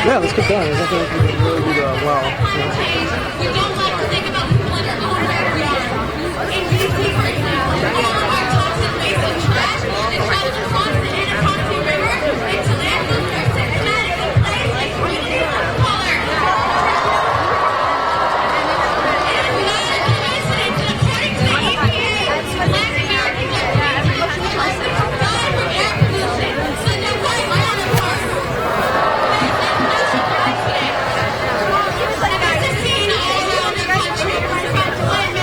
Yeah, let's keep going. I think we can really do well. We don't like to think about people that are going everywhere. In DC, for example, all of our toxic waste and trash, it travels across the Intercounty River into landfills that are systematically placed in communities of color. It is not a coincidence that according to the EPA, Black Americans are the most died from air pollution, such as coronavirus.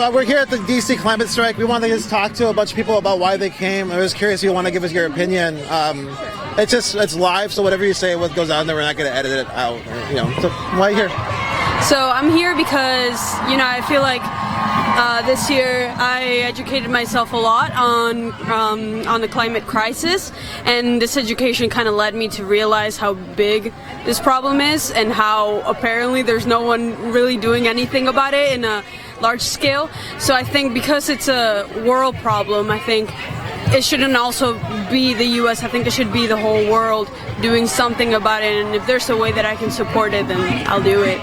We're here at the DC climate strike. We want to just talk to a bunch of people about why they came. I was curious if you want to give us your opinion. It's live, so whatever you say, what goes on there, we're not going to edit it out. So why are you here? So I'm here because I feel like this year I educated myself a lot on the climate crisis, and this education kind of led me to realize how big this problem is and how apparently there's no one really doing anything about it in a large scale. So I think because it's a world problem, I think it shouldn't also be the US. I think it should be the whole world doing something about it, and if there's a way that I can support it, then I'll do it.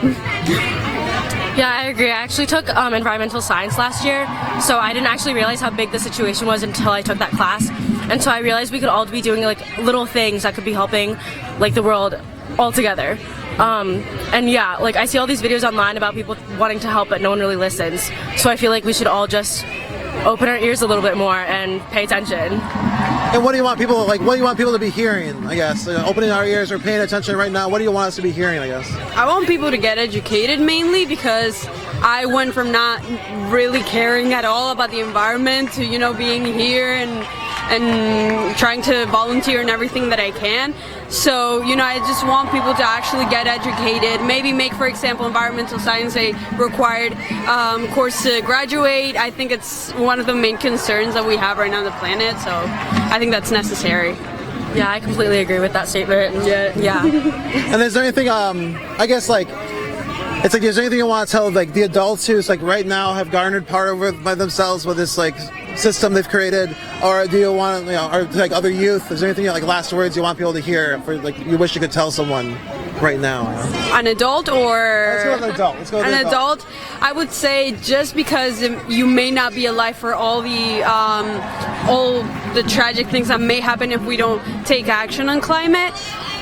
Yeah, I agree. I actually took environmental science last year, so I didn't actually realize how big the situation was until I took that class. And so I realized we could all be doing like little things that could be helping like the world all together. And yeah, like I see all these videos online about people wanting to help, but no one really listens. So I feel like we should all just open our ears a little bit more and pay attention. And what do you want people to be hearing, I guess? Opening our ears or paying attention right now, what do you want us to be hearing, I guess? I want people to get educated mainly because I went from not really caring at all about the environment to, being here and trying to volunteer in everything that I can. So, I just want people to actually get educated, maybe make, for example, environmental science a required course to graduate. I think it's one of the main concerns that we have right now on the planet, so I think that's necessary. Yeah, I completely agree with that statement. Yeah. And is there anything, I guess, like, it's like, is there anything you want to tell, like, the adults who's, like, right now have garnered power over by themselves with this, like, system they've created, or do you want, or like other youth? Is there anything like last words you want people to hear, for like you wish you could tell someone right now? An adult or? Let's go with an adult. Let's go with an adult. I would say just because you may not be alive for all the tragic things that may happen if we don't take action on climate.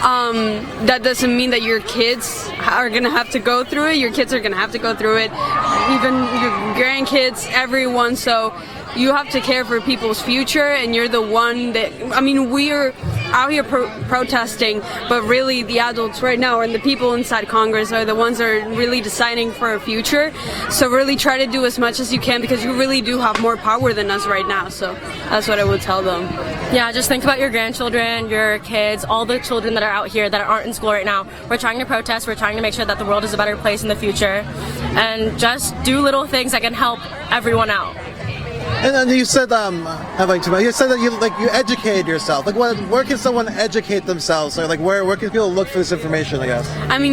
That doesn't mean that your kids are going to have to go through it. Your kids are going to have to go through it, even your grandkids, everyone. So you have to care for people's future, and you're the one that, we're out here protesting, but really the adults right now and the people inside Congress are the ones that are really deciding for our future. So really try to do as much as you can because you really do have more power than us right now. So that's what I would tell them. Yeah, just think about your grandchildren, your kids, all the children that are out here that aren't in school right now. We're trying to protest, we're trying to make sure that the world is a better place in the future, and just do little things that can help everyone out. And then you said, you said that you educated yourself. Like, where can someone educate themselves? Or like, where can people look for this information, I guess?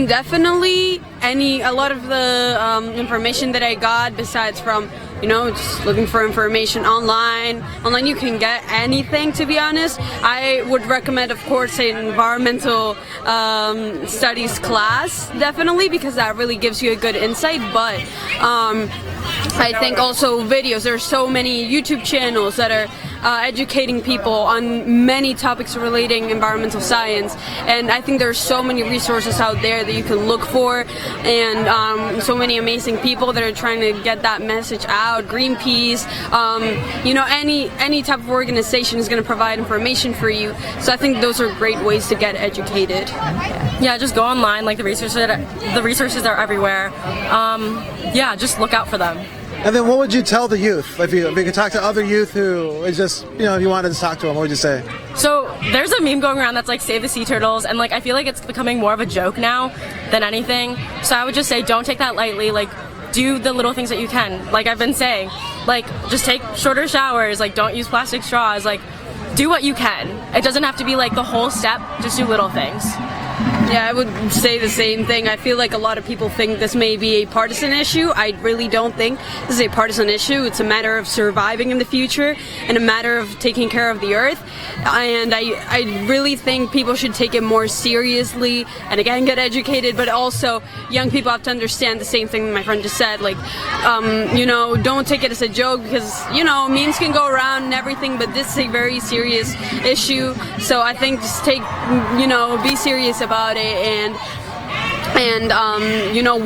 Definitely a lot of the information that I got, besides from, just looking for information online. Online you can get anything, to be honest. I would recommend, of course, an environmental studies class, definitely, because that really gives you a good insight. But I think also videos. There are so many YouTube channels that are educating people on many topics relating environmental science, and I think there's so many resources out there that you can look for, and so many amazing people that are trying to get that message out. Greenpeace, any type of organization is going to provide information for you. So I think those are great ways to get educated. Yeah, just go online. Like the resources are everywhere. Just look out for them. And then what would you tell the youth? If you could talk to other youth who is just, if you wanted to talk to them, what would you say? So there's a meme going around that's like, save the sea turtles, and like I feel like it's becoming more of a joke now than anything. So I would just say, don't take that lightly. Like, do the little things that you can. Like I've been saying, like just take shorter showers, like don't use plastic straws, like do what you can. It doesn't have to be like the whole step, just do little things. Yeah, I would say the same thing. I feel like a lot of people think this may be a partisan issue. I really don't think this is a partisan issue. It's a matter of surviving in the future and a matter of taking care of the earth. And I really think people should take it more seriously and again get educated, but also young people have to understand the same thing that my friend just said. Like, don't take it as a joke because, memes can go around and everything, but this is a very serious issue. So I think just be serious about it and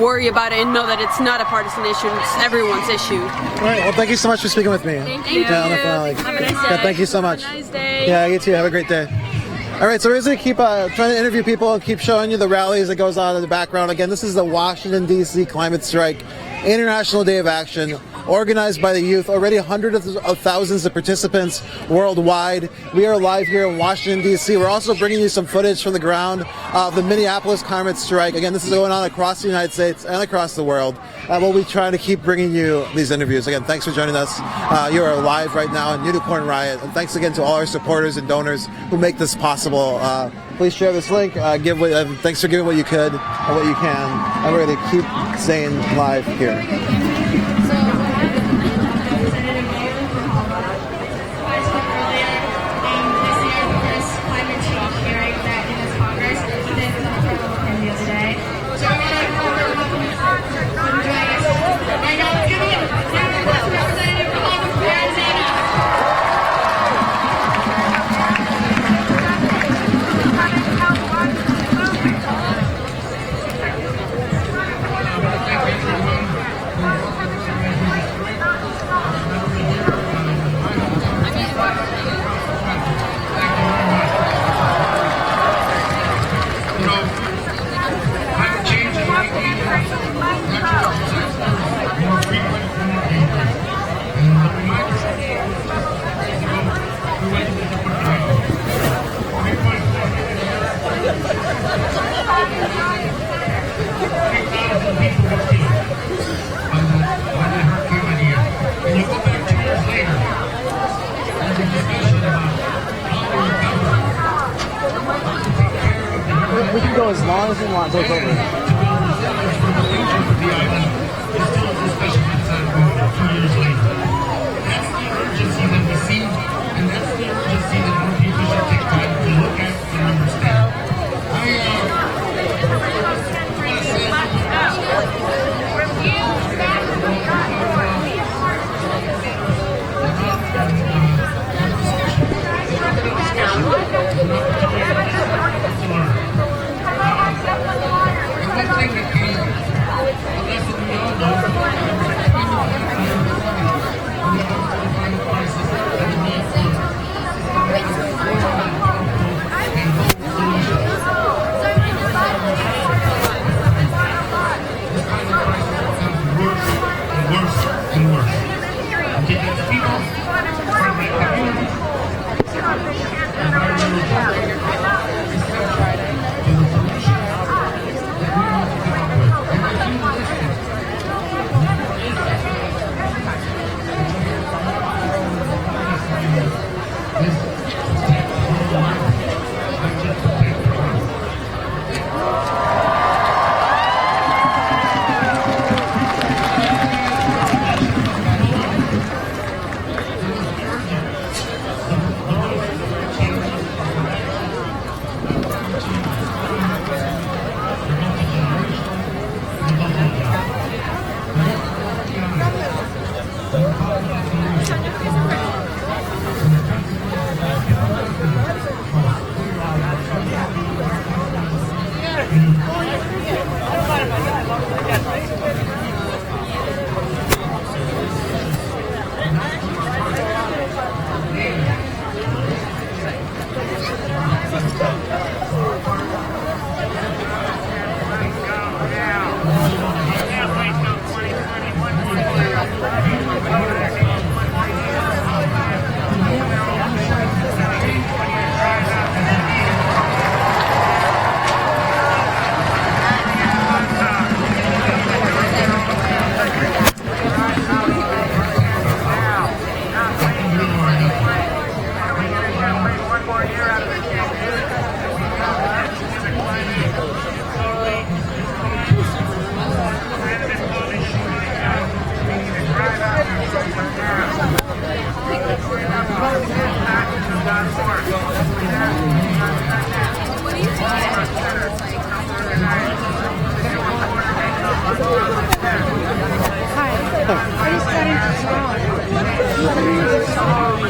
worry about it and know that it's not a partisan issue, it's everyone's issue. All right, well, thank you so much for speaking with me. Thank you. Yeah, Have a nice day. Thank you so much. Have a nice day. Yeah, you too. Have a great day. All right, so we're going to keep trying to interview people, keep showing you the rallies that goes on in the background. Again, this is the Washington, D.C. Climate Strike International Day of Action, organized by the youth. Already hundreds of thousands of participants worldwide. We are live here in Washington, D.C. We're also bringing you some footage from the ground of the Minneapolis climate strike. Again, this is going on across the United States and across the world. We'll be trying to keep bringing you these interviews. Again, thanks for joining us. You are live right now in Unicorn Riot. And thanks again to all our supporters and donors who make this possible. Please share this link. Thanks for giving what you could and what you can. And we're going to keep staying live here. We can go as long as we want until it's over.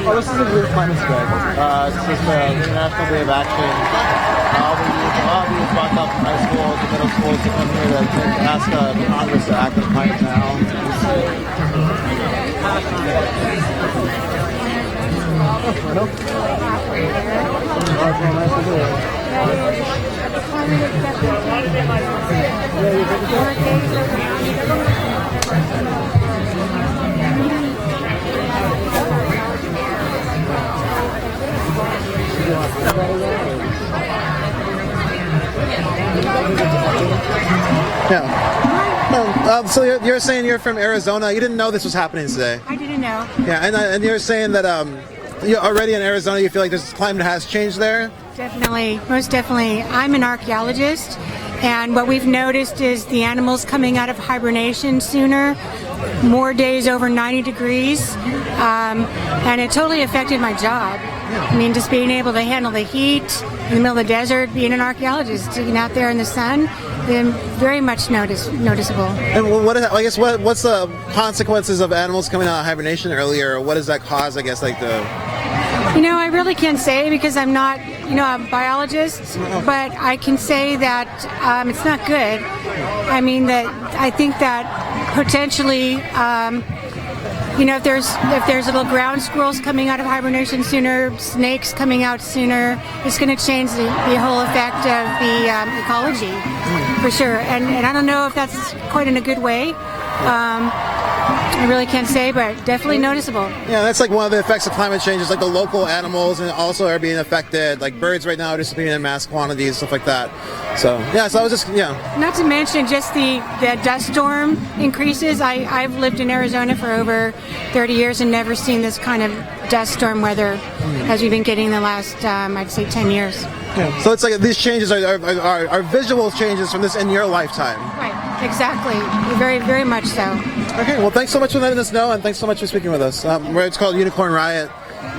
Oh, this is a Youth Climate Strike. It's just the International Day of Action. All the youth walked up from high schools and middle schools to come here to ask Congress to act on climate now. Yeah. So you're saying you're from Arizona. You didn't know this was happening today. I didn't know. Yeah, and you're saying that you're already in Arizona. You feel like this climate has changed there. Definitely, most definitely. I'm an archaeologist, and what we've noticed is the animals coming out of hibernation sooner, more days over 90 degrees, and it totally affected my job. I mean, just being able to handle the heat in the middle of the desert, being an archaeologist, sitting out there in the sun, been very much noticeable. And what's the consequences of animals coming out of hibernation earlier? What does that cause? I guess I really can't say because I'm not, a biologist, but I can say that it's not good. I mean I think that potentially, if there's little ground squirrels coming out of hibernation sooner, snakes coming out sooner, it's going to change the whole effect of the ecology, for sure. And I don't know if that's quite in a good way. I really can't say, but definitely noticeable. Yeah, that's like one of the effects of climate change is like the local animals and also are being affected. Like birds right now are disappearing in mass quantities, stuff like that. So I was just Not to mention just the dust storm increases. I've lived in Arizona for over 30 years and never seen this kind of dust storm weather as we've been getting the last, I'd say, 10 years. Yeah. So it's like these changes are visual changes from this in your lifetime. Right, exactly. Very, very much so. Okay, well, thanks so much for letting us know, and thanks so much for speaking with us. It's called Unicorn Riot.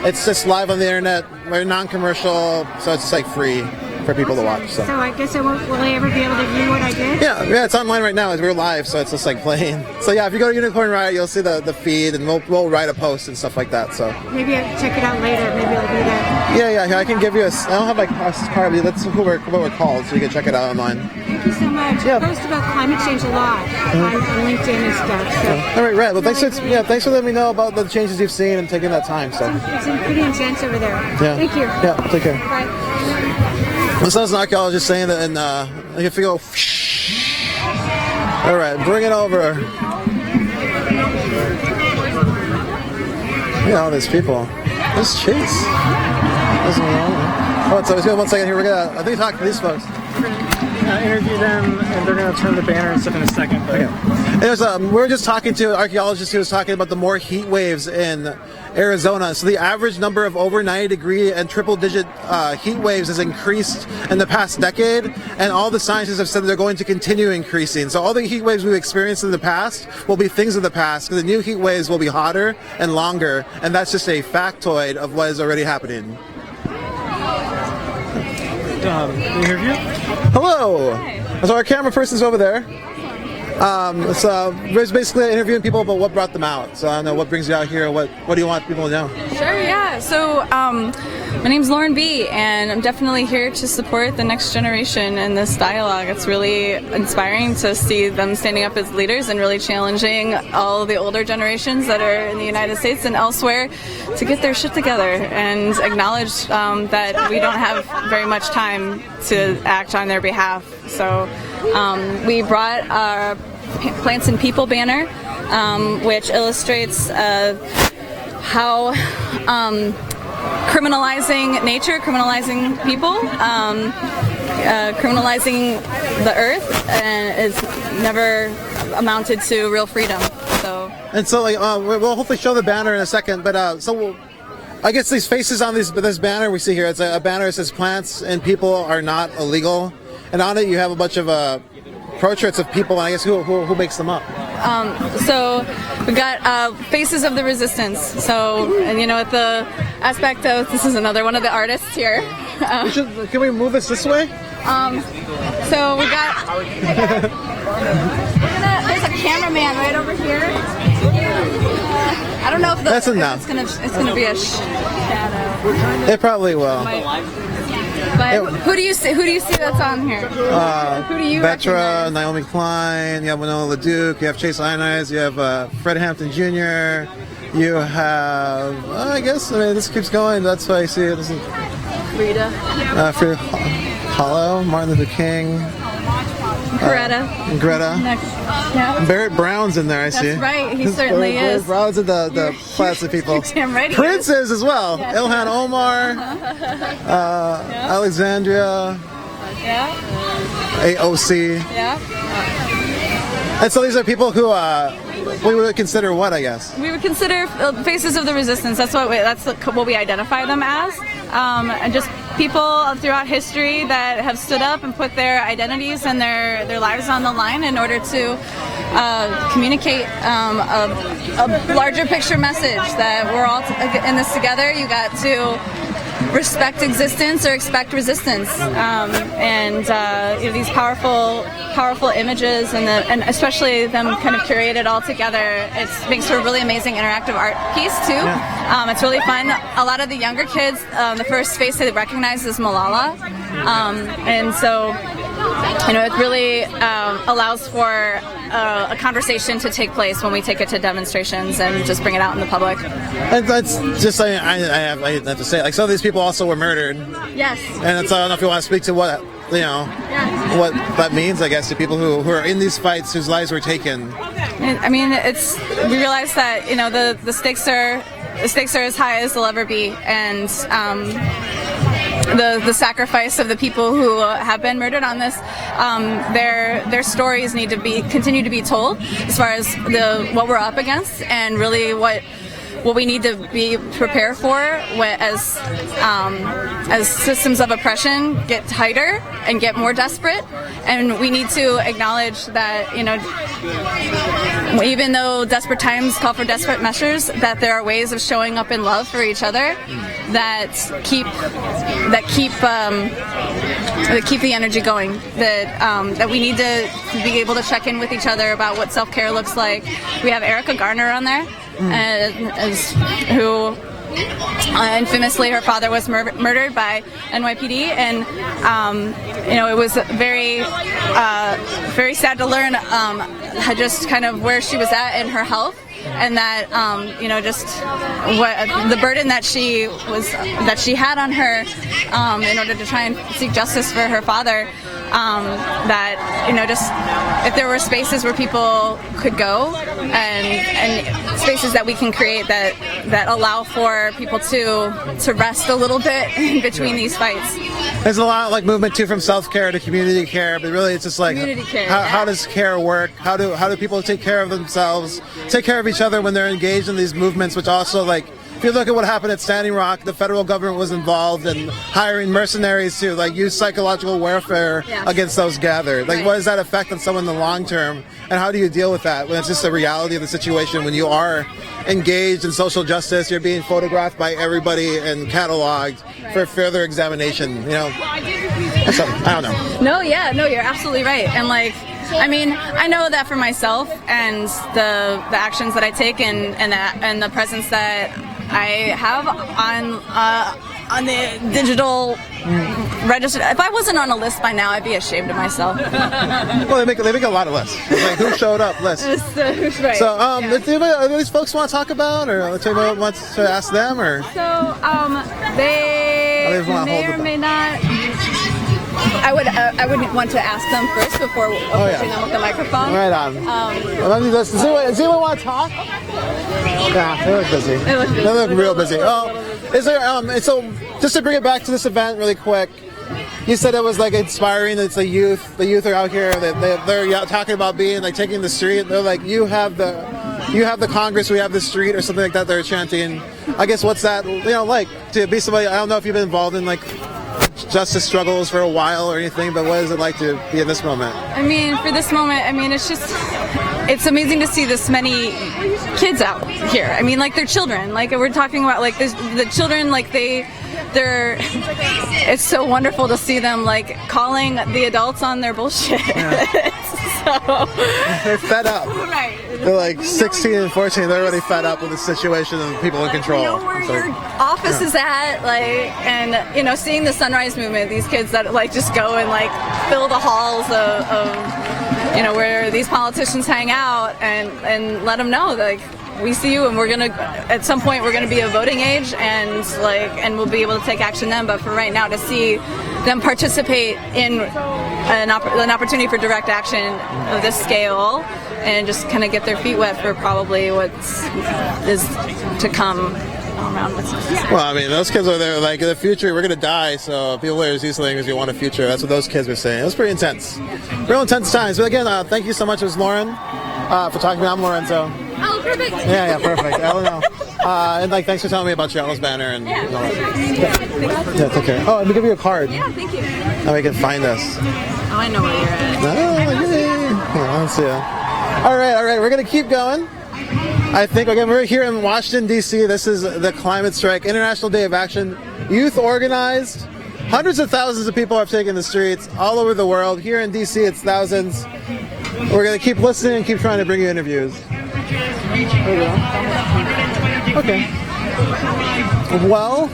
It's just live on the internet. We're non-commercial, so it's like free for people to watch. So I guess will I ever be able to view what I did? Yeah, it's online right now. We're live, so it's just like playing. So yeah, if you go to Unicorn Riot, you'll see the feed, and we'll write a post and stuff like that. So maybe I'll check it out later. Maybe it'll be there. Yeah. I can give you I don't have my card, but that's what we're called, so you can check it out online. Thank you so much. Yeah. I post about climate change a lot on LinkedIn and stuff. So. All right, Red. Well, thanks for letting me know about the changes you've seen and taking that time. So it's pretty intense over there. Yeah. Thank you. Yeah. Take care. Bye. This is an archaeologist saying that, and if you go, all right, bring it over. Yeah, all these people. This chase. Oh, 1 second here. I think talk to these folks. Interview them, and they're going to turn the banner and stuff in a second. Okay. We were just talking to an archaeologist who was talking about the more heat waves in Arizona. So the average number of over 90 degree and triple digit heat waves has increased in the past decade, and all the scientists have said that they're going to continue increasing. So all the heat waves we've experienced in the past will be things of the past, because the new heat waves will be hotter and longer, and that's just a factoid of what is already happening. Interview? Hello. Hi. So our camera person's over there. So we're basically interviewing people about what brought them out. So I don't know what brings you out here. What do you want people to know? Sure, yeah. So my name's Lauren B, and I'm definitely here to support the next generation in this dialogue. It's really inspiring to see them standing up as leaders and really challenging all the older generations that are in the United States and elsewhere to get their shit together and acknowledge that we don't have very much time to act on their behalf. So we brought our Plants and People banner, which illustrates how criminalizing nature, criminalizing people, criminalizing the earth, and is never amounted to real freedom. So we'll hopefully show the banner in a second. But I guess these faces on this banner we see here. It's a banner that says "Plants and People are not illegal," and on it you have a bunch of portraits of people. And I guess who makes them up? So we got Faces of the Resistance. So, and with the aspect of, this is another one of the artists here. Can we move this way? So we got, there's a cameraman right over here. I don't know if That's enough. it's gonna be a shadow. It probably will. But who do you see that's on here? Who do you Betra, recognize? Naomi Klein, you have Winona LaDuke, you have Chase Inez, you have Fred Hampton Jr., you have, this keeps going. That's why I see it. This is Rita. Frida Kahlo, Martin Luther King. Greta. Next. Yeah. Barrett Brown's in there, I see. That's right, he certainly Barrett is. Brown's in the class of people. You're damn right he Prince is. as well. Yes. Ilhan Omar, Alexandria, AOC. Yeah. And so these are people who we would consider what, I guess? We would consider faces of the resistance. That's what we identify them as, and just people throughout history that have stood up and put their identities and their lives on the line in order to communicate a larger picture message that we're all in this together. You got to respect existence or expect resistance, these powerful images and especially them kind of curated all together. It makes for a really amazing interactive art piece too. Yeah. It's really fun. A lot of the younger kids, the first face they recognize is Malala, and so it really allows for a conversation to take place when we take it to demonstrations and just bring it out in the public. And that's just I have to say, like, some of these people also were murdered. Yes. And it's, I don't know if you want to speak to what what that means, I guess, to people who are in these fights whose lives were taken. I mean, we realize that the stakes are as high as they'll ever be, and the sacrifice of the people who have been murdered on this, their stories need to continue to be told as far as what we're up against, and really what we need to be prepared for as systems of oppression get tighter and get more desperate. And we need to acknowledge that, even though desperate times call for desperate measures, that there are ways of showing up in love for each other that keep the energy going. That we need to be able to check in with each other about what self-care looks like. We have Erica Garner on there, who infamously her father was murdered by NYPD, and it was very sad to learn just kind of where she was at in her health, and that just what the burden that she had on her in order to try and seek justice for her father. Just if there were spaces where people could go and spaces that we can create that allow for people to rest a little bit in between these fights. There's a lot like movement too, from self-care to community care, but really it's just like how does care work? How do people take care of themselves, take care of each other when they're engaged in these movements, which also, like, if you look at what happened at Standing Rock, the federal government was involved in hiring mercenaries to use psychological warfare against those gathered. Like, what does that affect on someone in the long term? And how do you deal with that when it's just the reality of the situation? When you are engaged in social justice, you're being photographed by everybody and cataloged for further examination. So, I don't know. No, you're absolutely right. And I know that for myself and the actions that I take and the presence that I have on the digital register. If I wasn't on a list by now, I'd be ashamed of myself. Well, they make a lot of lists. It's like, who showed up list. Right. So, are these folks want to talk about, or anybody wants to ask them, or? So, they may or may not. I would want to ask them first before approaching them with the microphone. Right on. Does anyone want to talk? Yeah, they look busy. They look real busy. Is there? So just to bring it back to this event really quick, you said it was like inspiring. It's the youth. The youth are out here. They're talking about being taking the street. They're like, you have the Congress, we have the street, or something like that. They're chanting. I guess what's that like to be somebody? I don't know if you've been involved in justice struggles for a while or anything, but what is it like to be in this moment? For this moment, it's amazing to see this many kids out here. They're children. We're talking about the children, it's so wonderful to see them like calling the adults on their bullshit. So they're fed up. Right. They're like 16 and 14. They're already fed up with the situation and people in control. You know where your office is at, like, and you know, seeing the Sunrise Movement, these kids that like just go and like fill the halls of you know, where these politicians hang out, and let them know like, we see you, and we're gonna at some point we're gonna be of voting age, and we'll be able to take action then. But for right now, to see them participate in an opportunity for direct action of this scale, and just kind of get their feet wet for probably what is to come around this. Well, I mean, those kids are there like, in the future we're gonna die, so people wear these things, you want a future. That's what those kids were saying. It was pretty intense, real intense times. But again, thank you so much. It was Lauren for talking to me. I'm Lorenzo. Oh, perfect. Yeah, perfect. I don't know. And like, thanks for telling me about your Alice banner and all that. Yeah, take care. Oh, let me give you a card. Yeah, thank you. Now we can find us. Oh, I know where you're at. Oh, yay. Yeah, let's see. All right. We're gonna keep going. I think again we're here in Washington D.C. This is the Climate Strike International Day of Action. Youth organized. Hundreds of thousands of people have taken the streets all over the world. Here in D.C. it's thousands. We're gonna keep listening and keep trying to bring you interviews. There we go. Okay. Well,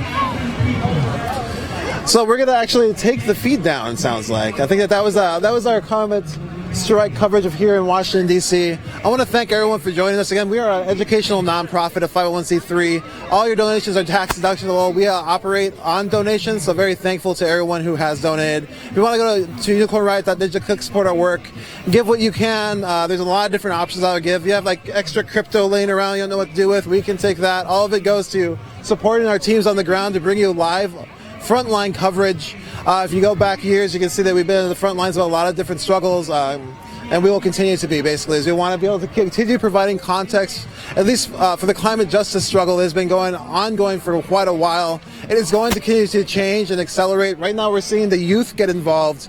so we're gonna actually take the feed down. Sounds like. I think that was our climate strike coverage of here in Washington D.C. I want to thank everyone for joining us again. We are an educational nonprofit, a 501c3. All your donations are tax deductible. We operate on donations, so very thankful to everyone who has donated. If you want to go to unicornriot.digital, click support our work, give what you can. There's a lot of different options I would give. If you have like extra crypto laying around you don't know what to do with, we can take that. All of it goes to supporting our teams on the ground to bring you live frontline coverage. If you go back years, you can see that we've been in the front lines of a lot of different struggles, and we will continue to be, basically, as we want to be able to continue providing context, at least for the climate justice struggle that has been ongoing for quite a while. It is going to continue to change and accelerate. Right now we're seeing the youth get involved,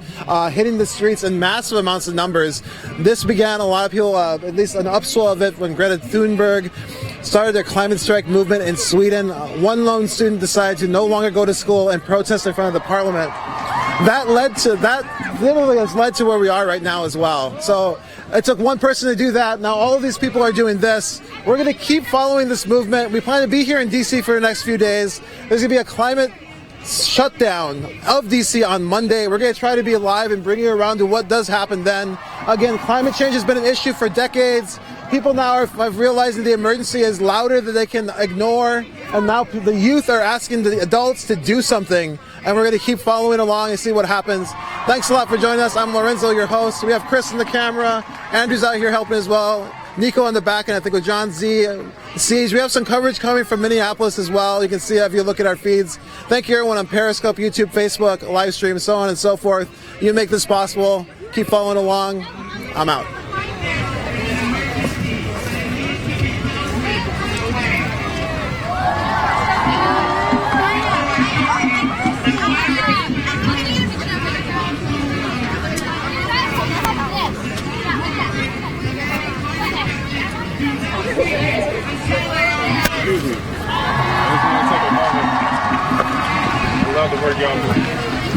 hitting the streets in massive amounts of numbers. This began a lot of people, at least an upswell of it, when Greta Thunberg started their climate strike movement in Sweden. One lone student decided to no longer go to school and protest in front of the parliament. That literally has led to where we are right now as well. So it took one person to do that. Now all of these people are doing this. We're going to keep following this movement. We plan to be here in DC for the next few days. There's going to be a climate shutdown of DC on Monday. We're going to try to be live and bring you around to what does happen then. Again, climate change has been an issue for decades. People now are realizing the emergency is louder than they can ignore, and now the youth are asking the adults to do something, and we're going to keep following along and see what happens. Thanks a lot for joining us. I'm Lorenzo, your host. We have Chris in the camera. Andrew's out here helping as well. Nico on the back, and I think with John Siege. We have some coverage coming from Minneapolis as well. You can see if you look at our feeds. Thank you everyone on Periscope, YouTube, Facebook, live stream, so on and so forth. You make this possible. Keep following along. I'm out. I love the work y'all do.